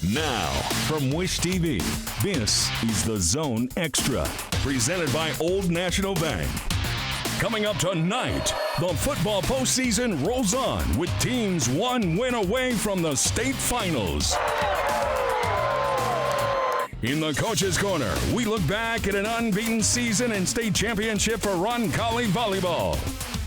Now, from Wish TV, this is The Zone Extra, presented by Old National Bank. Coming up tonight, the football postseason rolls on with teams one win away from the state finals. In the Coach's Corner, we look back at an unbeaten season and state championship for Roncalli Volleyball.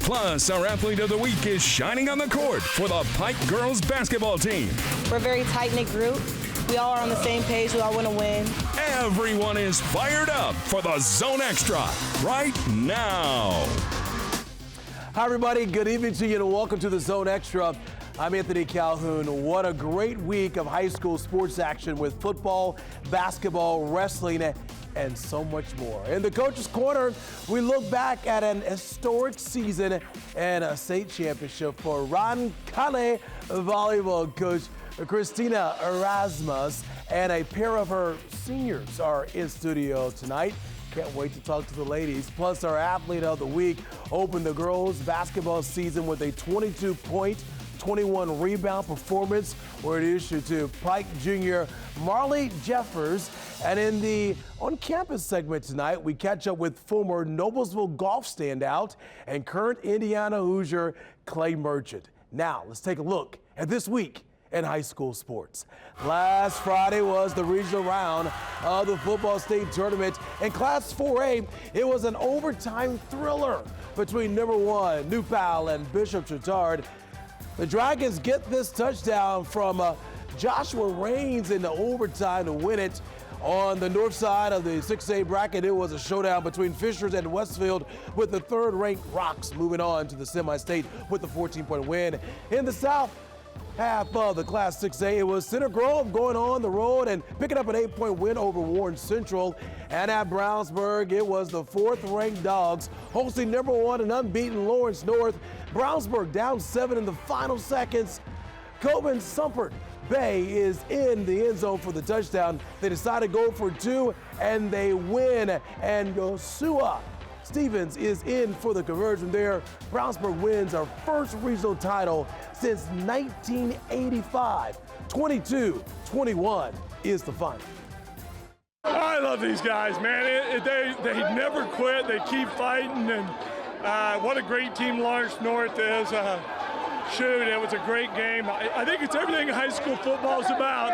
Plus, our athlete of the week is shining on the court for the Pike girls basketball team. We're a very tight-knit group. We all are on the same page. We all want to win. Everyone is fired up for the Zone Extra right now. Hi, everybody. Good evening to you, and welcome to the Zone Extra. I'm Anthony Calhoun. What a great week of high school sports action with football, basketball, wrestling, and so much more. In the Coach's Corner, we look back at an historic season and a state championship for Roncalli Volleyball coach Christina Erasmus, and a pair of her seniors are in studio tonight. Can't wait to talk to the ladies. Plus, our athlete of the week opened the girls' basketball season with a 22-point, 21-rebound performance where it issued to Pike Junior Marley Jeffers. And in the on-campus segment tonight, we catch up with former Noblesville golf standout and current Indiana Hoosier Clay Merchant. Now, let's take a look at this week in high school sports. Last Friday was the regional round of the football state tournament. In Class 4A, it was an overtime thriller between number 1 New Pal and Bishop Chatard. The Dragons get this touchdown from Joshua Raines in the overtime to win it. On the north side of the 6A bracket, it was a showdown between Fishers and Westfield, with the third-ranked Rocks moving on to the semi-state with the 14-point win. In the south half of the Class 6A, it was Center Grove going on the road and picking up an 8-point win over Warren Central. And at Brownsburg, it was the 4th-ranked Dogs hosting number 1 and unbeaten Lawrence North. Brownsburg down 7 in the final seconds. Coben Sumpert Bay is in the end zone for the touchdown. They decide to go for 2, and they win. And Joshua Stevens is in for the conversion there. Brownsburg wins our first regional title since 1985. 22-21 is the final. I love these guys, man. They never quit. They keep fighting, and what a great team Lawrence North is. Shoot, it was a great game. I think it's everything high school football is about.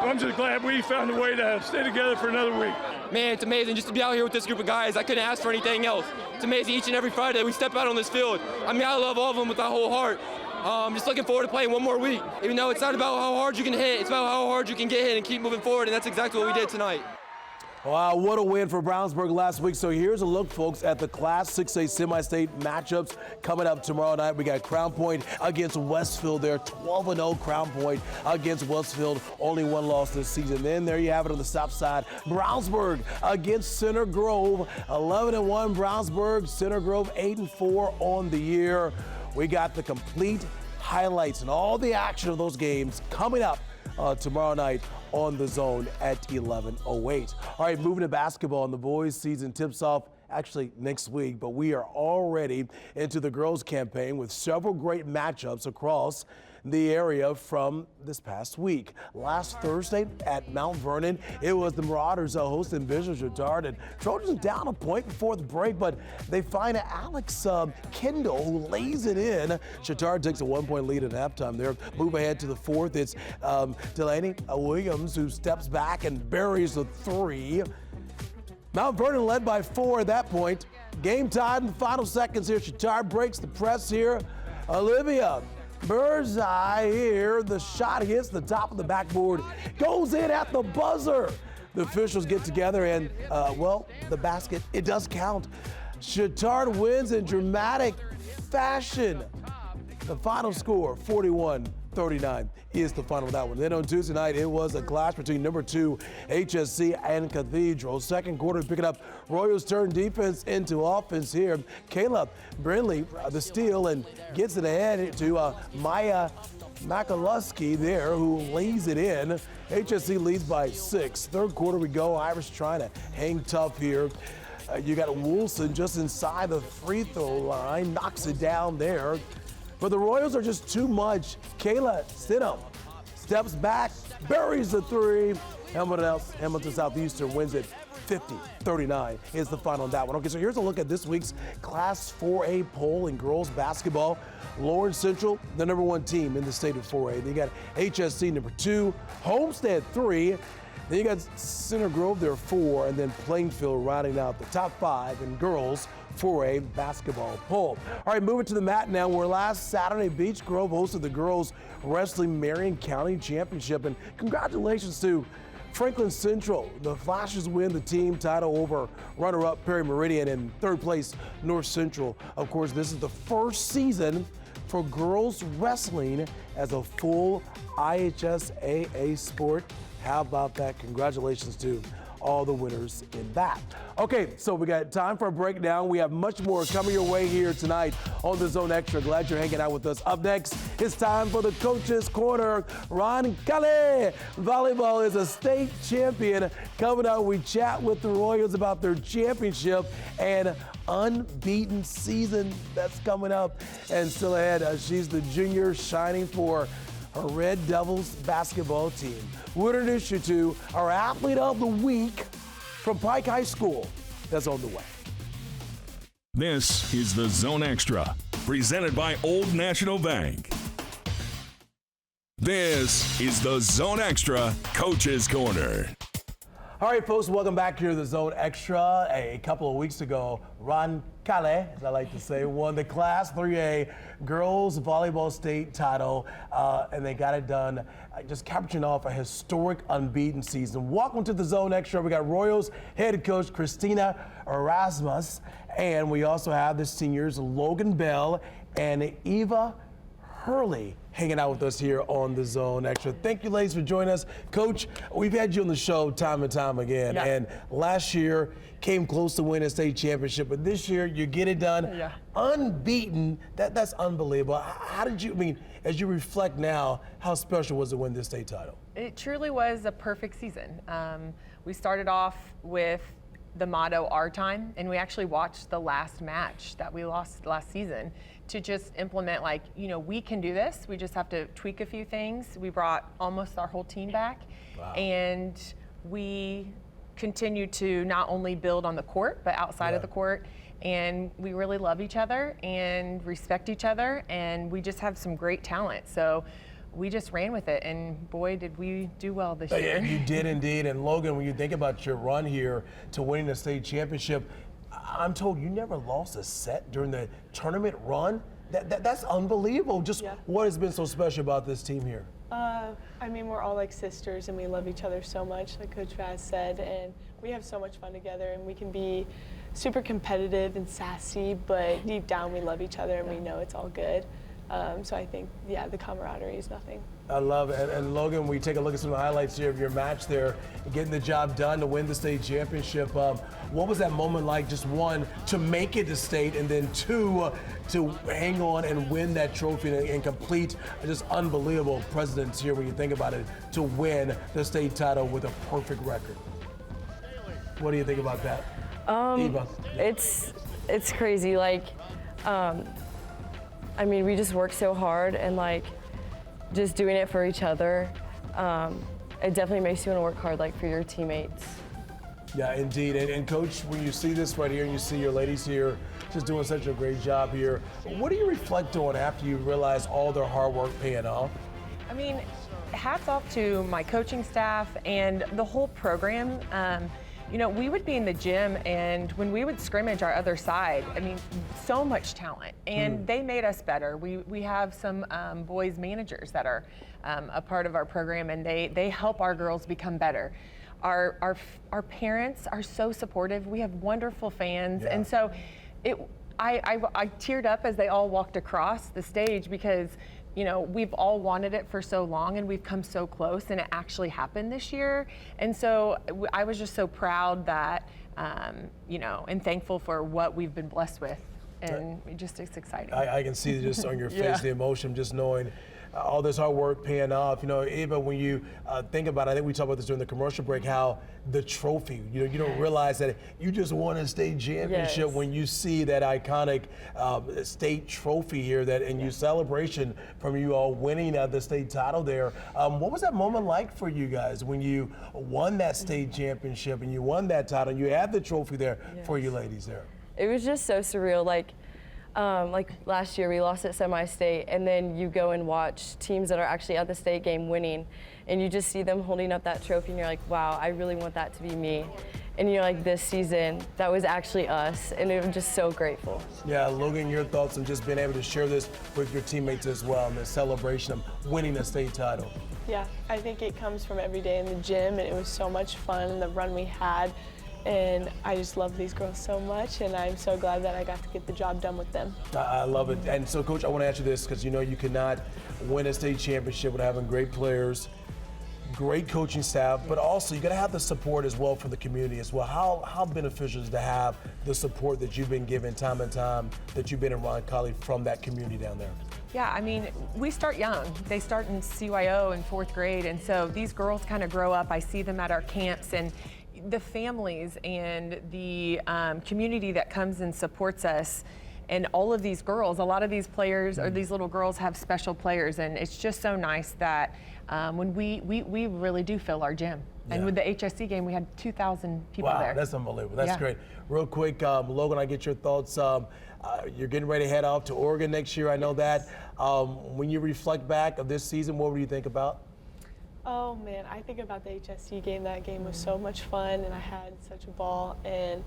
I'm just glad we found a way to stay together for another week. Man, it's amazing just to be out here with this group of guys. I couldn't ask for anything else. It's amazing each and every Friday we step out on this field. I mean, I love all of them with my whole heart. Just looking forward to playing one more week. Even though it's not about how hard you can hit, it's about how hard you can get hit and keep moving forward, and that's exactly what we did tonight. Wow, what a win for Brownsburg last week. So here's a look, folks, at the Class 6A semi-state matchups coming up tomorrow night. We got Crown Point against Westfield there, 12-0 Crown Point against Westfield, only 1 loss this season. Then there you have it on the south side. Brownsburg against Center Grove, 11-1 Brownsburg, Center Grove 8-4 on the year. We got the complete highlights and all the action of those games coming up tomorrow night on The Zone at 11:08. All right, moving to basketball, and the boys' season tips off actually next week, but we are already into the girls' campaign with several great matchups across the area from this past week. Last Thursday at Mount Vernon, it was the Marauders hosting Bishop Chatard, and Trojans down a point before the break, but they find Alex Kendall who lays it in. Chatard takes a 1-point lead at halftime there. Move ahead to the fourth. It's Delaney Williams who steps back and buries the 3. Mount Vernon led by 4 at that point. Game tied in the final seconds here. Chatard breaks the press here. Olivia Burzai here, the shot hits the top of the backboard, goes in at the buzzer. The officials get together and, well, the basket, it does count. Chatard wins in dramatic fashion. The final score, 41-39, is the final of that one. Then on Tuesday night, it was a clash between number 2 HSC and Cathedral. Second quarter, picking up Royals turn defense into offense here. Kayla Brindley, the steal, and gets it ahead to Maya Makaluski there, who lays it in. HSC leads by 6. Third quarter we go. Irish trying to hang tough here. You got Wilson just inside the free throw line, knocks it down there. But the Royals are just too much. Kayla Stidham steps back, buries the three. Hamilton Southeastern wins it 50-39 is the final on that one. Okay, so here's a look at this week's Class 4A poll in girls basketball. Lawrence Central, the #1 team in the state of 4A. Then you got HSC #2, Homestead 3. Then you got Center Grove, they're 4, and then Plainfield rounding out the top 5 in girls 4A basketball poll. All right, moving to the mat now, where last Saturday Beech Grove hosted the girls wrestling Marion County Championship, and congratulations to Franklin Central. The Flashes win the team title over runner-up Perry Meridian, and third place North Central. Of course, this is the first season for girls wrestling as a full IHSAA sport. How about that? Congratulations to all the winners in that. Okay, so we got time for a breakdown. We have much more coming your way here tonight on the Zone Extra. Glad you're hanging out with us. Up next, it's time for the Coach's Corner. Ron Calais, volleyball is a state champion. Coming up, we chat with the Royals about their championship and unbeaten season that's coming up. And still ahead, she's the junior shining for her Red Devils basketball team. We'll introduce you to our Athlete of the Week from Pike High School that's on the way. This is the Zone Extra, presented by Old National Bank. This is the Zone Extra Coach's Corner. All right, folks, welcome back here to the Zone Extra. A couple of weeks ago, Ron Calais, as I like to say, won the Class 3A girls volleyball state title, and they got it done just capturing off a historic unbeaten season. Welcome to the Zone Extra. We got Royals head coach Christina Erasmus, and we also have the seniors Logan Bell and Eva Hurley hanging out with us here on the Zone Extra. Thank you, ladies, for joining us. Coach, we've had you on the show time and time again, and last year came close to winning a state championship, but this year you get it done. Unbeaten. That's unbelievable. How did you, I mean, as you reflect now, how special was it to win this state title? It truly was a perfect season. We started off with the motto, our time, and we actually watched the last match that we lost last season to just implement, like, you know, we can do this. We just have to tweak a few things. We brought almost our whole team back, and we continue to not only build on the court, but outside of the court. And we really love each other and respect each other, and we just have some great talent. So we just ran with it, and boy, did we do well this year. You did indeed. And Logan, when you think about your run here to winning the state championship, I'm told you never lost a set during the tournament run. That's unbelievable. Just what has been so special about this team here? I mean, we're all like sisters, and we love each other so much, like Coach Vaz said, and we have so much fun together, and we can be super competitive and sassy, but deep down we love each other, and we know it's all good. So I think, the camaraderie is nothing. I love it. And Logan, we take a look at some of the highlights here of your match there, getting the job done to win the state championship. What was that moment like, just one, to make it to state, and then two, to hang on and win that trophy and complete just unbelievable precedence here when you think about it, to win the state title with a perfect record? What do you think about that? Eva? It's crazy. Like, I mean, we just work so hard, and like just doing it for each other, it definitely makes you want to work hard, like, for your teammates. Yeah, indeed. And Coach, when you see this right here and you see your ladies here just doing such a great job here, what do you reflect on after you realize all their hard work paying off? I mean, hats off to my coaching staff and the whole program. You know, we would be in the gym, and when we would scrimmage our other side, I mean, so much talent, and they made us better. We have some boys managers that are a part of our program, and they help our girls become better. Our parents are so supportive. We have wonderful fans, and so I teared up as they all walked across the stage, because you know, we've all wanted it for so long, and we've come so close, and it actually happened this year. And so I was just so proud that, you know, and thankful for what we've been blessed with. And it's exciting. I can see just on your face the emotion, just knowing all this hard work paying off. You know, even when you think about it, I think we talked about this during the commercial break, how the trophy, you don't realize that you just won a state championship when you see that iconic state trophy here, and you celebration from you all winning the state title there. What was that moment like for you guys when you won that state championship and you won that title and you had the trophy there for you ladies there? It was just so surreal. Like last year we lost at semi-state, and then you go and watch teams that are actually at the state game winning, and you just see them holding up that trophy and you're like, wow, I really want that to be me. And you're like, this season, that was actually us, and I'm just so grateful. Yeah, Logan, your thoughts on just being able to share this with your teammates as well, and the celebration of winning a state title? Yeah, I think it comes from every day in the gym, and it was so much fun, and the run we had. And I just love these girls so much, and I'm so glad that I got to get the job done with them. I love it. And so, Coach, I want to ask you this, because you know you cannot win a state championship without having great players, great coaching staff, but also you got to have the support as well from the community as well. How beneficial is it to have the support that you've been given time and time that you've been in Roncalli from that community down there? Yeah, I mean, we start young. They start in CYO in 4th grade, and so these girls kind of grow up. I see them at our camps, and the families and the community that comes and supports us, and all of these girls, a lot of these players or these little girls have special players, and it's just so nice that when we really do fill our gym. And with the HSC game, we had 2,000 people there. Wow, that's unbelievable. That's great. Real quick, Logan, I get your thoughts. You're getting ready to head off to Oregon next year, I know that. When you reflect back of this season, what do you think about? Oh man, I think about the HSC game. That game was so much fun, and I had such a ball. And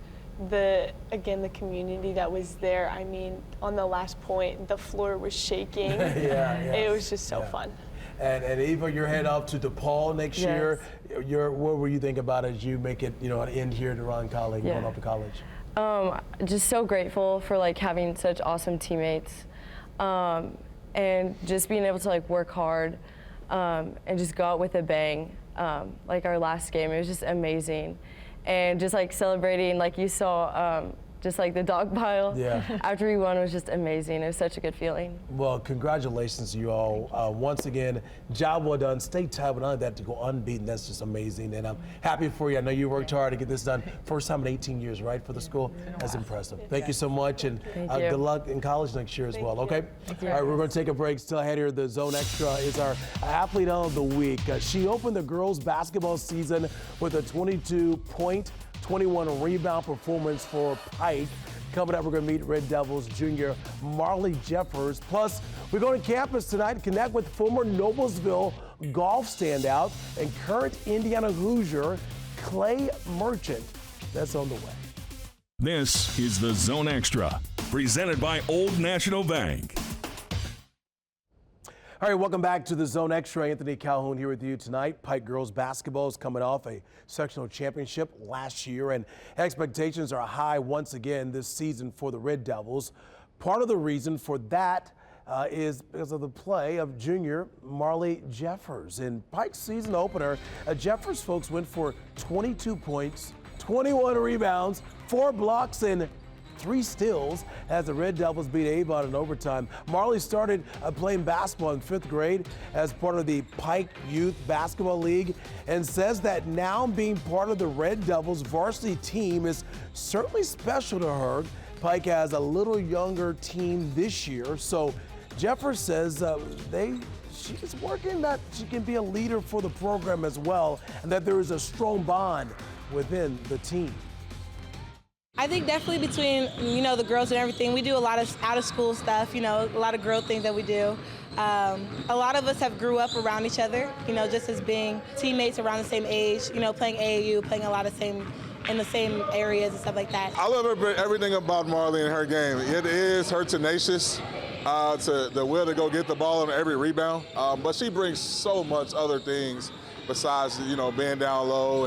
the community that was there. I mean, on the last point, the floor was shaking. It was just so fun. And Eva, you're heading off to DePaul next year. What were you thinking about as you make it, an end here at Roncalli, going off to college? Just so grateful for having such awesome teammates, and just being able to work hard. And just go out with a bang. Like our last game, it was just amazing. And just celebrating, like you saw, just the dog pile after we won was just amazing. It was such a good feeling. Well, congratulations to you all. Once again, job well done. State title, but none of that to go unbeaten, that's just amazing. And I'm happy for you. I know you worked hard to get this done. First time in 18 years, right, for the school? That's impressive. Thank you so much, and good luck in college next year as well, okay? All right, we're going to take a break. Still ahead here, the Zone Extra is our athlete of the week. She opened the girls basketball season with a 22-point, 21 rebound performance for Pike. Coming up, we're going to meet Red Devils junior Marley Jeffers. Plus, we're going to campus tonight to connect with former Noblesville golf standout and current Indiana Hoosier Clay Merchant. That's on the way. This is the Zone Extra, presented by Old National Bank. All right, welcome back to the Zone Extra. Anthony Calhoun here with you tonight. Pike girls basketball is coming off a sectional championship last year, and expectations are high once again this season for the Red Devils. Part of the reason for that is because of the play of junior Marley Jeffers. In Pike's season opener, Jeffers folks went for 22 points, 21 rebounds, 4 blocks, and 3 steals as the Red Devils beat Avon in overtime. Marley started playing basketball in 5th grade as part of the Pike Youth Basketball League, and says that now being part of the Red Devils varsity team is certainly special to her. Pike has a little younger team this year, so Jeffers says she's working that she can be a leader for the program as well, and that there is a strong bond within the team. I think definitely between, the girls and everything, we do a lot of out-of-school stuff, a lot of girl things that we do. A lot of us have grew up around each other, just as being teammates around the same age, playing AAU, playing a lot of in the same areas and stuff like that. I love everything about Marley and her game. It is her tenacious, to the will to go get the ball on every rebound, but she brings so much other things besides, being down low,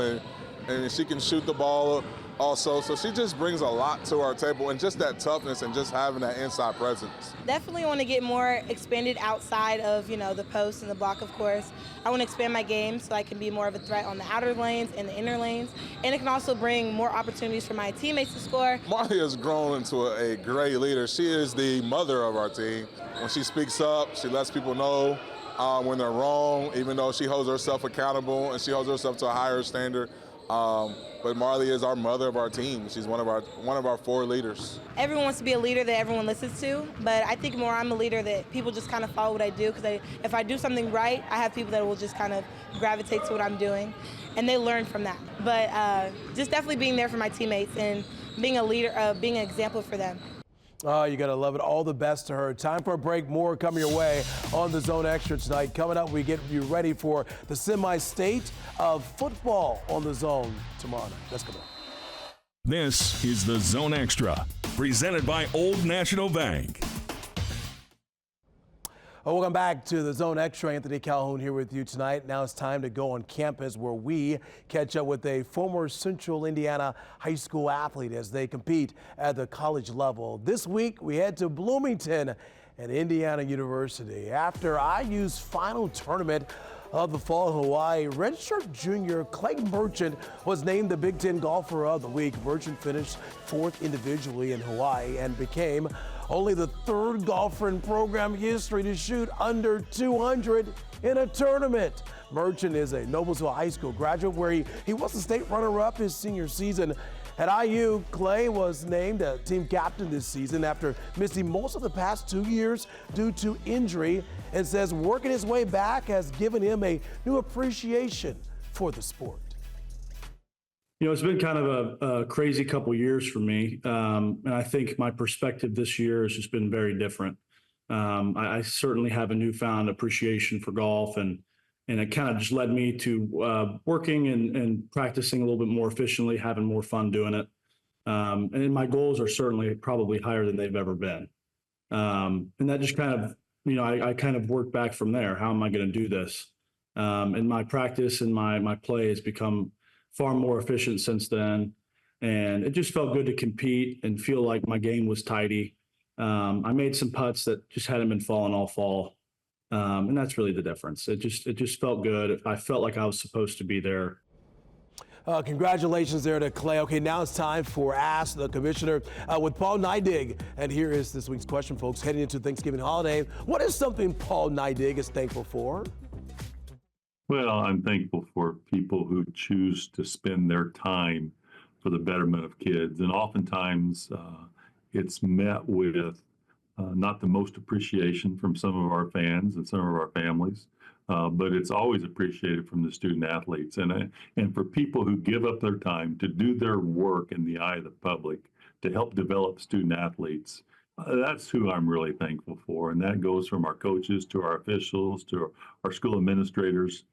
and she can shoot the ball also, so she just brings a lot to our table, and just that toughness and just having that inside presence. Definitely want to get more expanded outside of, the post and the block, of course. I want to expand my game so I can be more of a threat on the outer lanes and the inner lanes, and it can also bring more opportunities for my teammates to score. Marley has grown into a great leader. She is the mother of our team. When she speaks up, she lets people know when they're wrong, even though she holds herself accountable and she holds herself to a higher standard. But Marley is our mother of our team. She's one of our 4 leaders. Everyone wants to be a leader that everyone listens to, but I think more I'm a leader that people just kind of follow what I do, because if I do something right, I have people that will just kind of gravitate to what I'm doing, and they learn from that. But just definitely being there for my teammates and being a leader, being an example for them. Oh, you got to love it. All the best to her. Time for a break. More coming your way on the Zone Extra tonight. Coming up, we get you ready for the semi-state of football on the Zone tomorrow night. Let's come on. This is the Zone Extra, presented by Old National Bank. Welcome back to the Zone Extra. Anthony Calhoun here with you tonight. Now it's time to go on campus where we catch up with a former Central Indiana high school athlete as they compete at the college level. This week we head to Bloomington and Indiana University. After IU's final tournament of the fall in Hawaii, redshirt junior Clay Merchant was named the Big Ten Golfer of the Week. Merchant finished 4th individually in Hawaii and became only the 3rd golfer in program history to shoot under 200 in a tournament. Merchant is a Noblesville High School graduate where he was the state runner-up his senior season. At IU, Clay was named a team captain this season after missing most of the past 2 years due to injury, and says working his way back has given him a new appreciation for the sport. You know, it's been kind of a crazy couple years for me. And I think my perspective this year has just been very different. I certainly have a newfound appreciation for golf, and it kind of just led me to working and practicing a little bit more efficiently, having more fun doing it. And my goals are certainly probably higher than they've ever been. And that just kind of, you know, I kind of work back from there. How am I going to do this? And my practice and my play has become far more efficient since then. And it just felt good to compete and feel like my game was tidy. I made some putts that just hadn't been falling all fall. And that's really the difference. It just felt good. I felt like I was supposed to be there. Congratulations there to Clay. Okay, now it's time for Ask the Commissioner with Paul Neidig. And here is this week's question, folks. Heading into Thanksgiving holiday, what is something Paul Neidig is thankful for? Well, I'm thankful for people who choose to spend their time for the betterment of kids. And oftentimes it's met with not the most appreciation from some of our fans and some of our families, but it's always appreciated from the student athletes. And for people who give up their time to do their work in the eye of the public to help develop student athletes, that's who I'm really thankful for. And that goes from our coaches to our officials to our school administrators,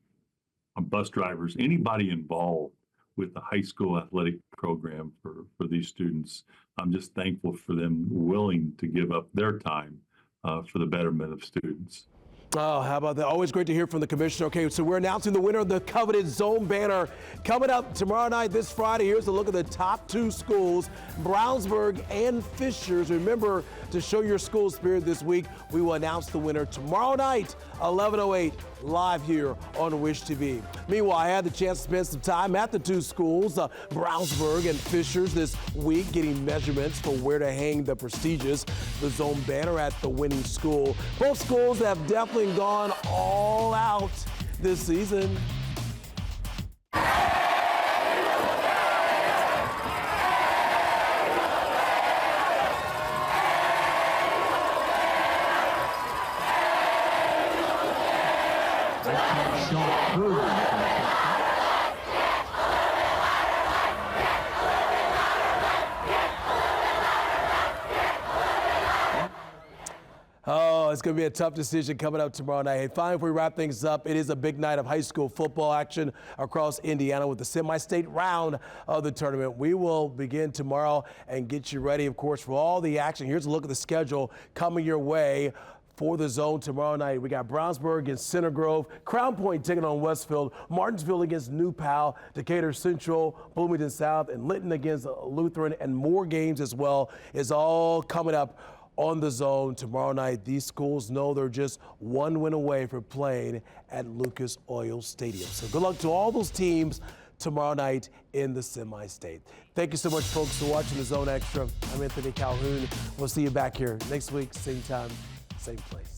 bus drivers, anybody involved with the high school athletic program for these students. I'm just thankful for them willing to give up their time for the betterment of students. Oh, how about that? Always great to hear from the commissioner. Okay, so we're announcing the winner of the coveted Zone banner coming up tomorrow night, this Friday. Here's a look at the top 2 schools, Brownsburg and Fishers. Remember to show your school spirit this week. We will announce the winner tomorrow night, 11:08, live here on Wish TV. Meanwhile, I had the chance to spend some time at the 2 schools, Brownsburg and Fishers, this week, getting measurements for where to hang the prestigious the Zone banner at the winning school. Both schools have definitely gone all out this season. Oh, it's going to be a tough decision coming up tomorrow night. Hey, finally, if we wrap things up, it is a big night of high school football action across Indiana with the semi-state round of the tournament. We will begin tomorrow and get you ready, of course, for all the action. Here's a look at the schedule coming your way for the Zone tomorrow night. We got Brownsburg against Center Grove, Crown Point taking on Westfield, Martinsville against New Pal, Decatur Central, Bloomington South, and Linton against Lutheran, and more games as well is all coming up on the Zone tomorrow night. These schools know they're just one win away from playing at Lucas Oil Stadium. So good luck to all those teams tomorrow night in the semi-state. Thank you so much, folks, for watching the Zone Extra. I'm Anthony Calhoun. We'll see you back here next week, same time, same place.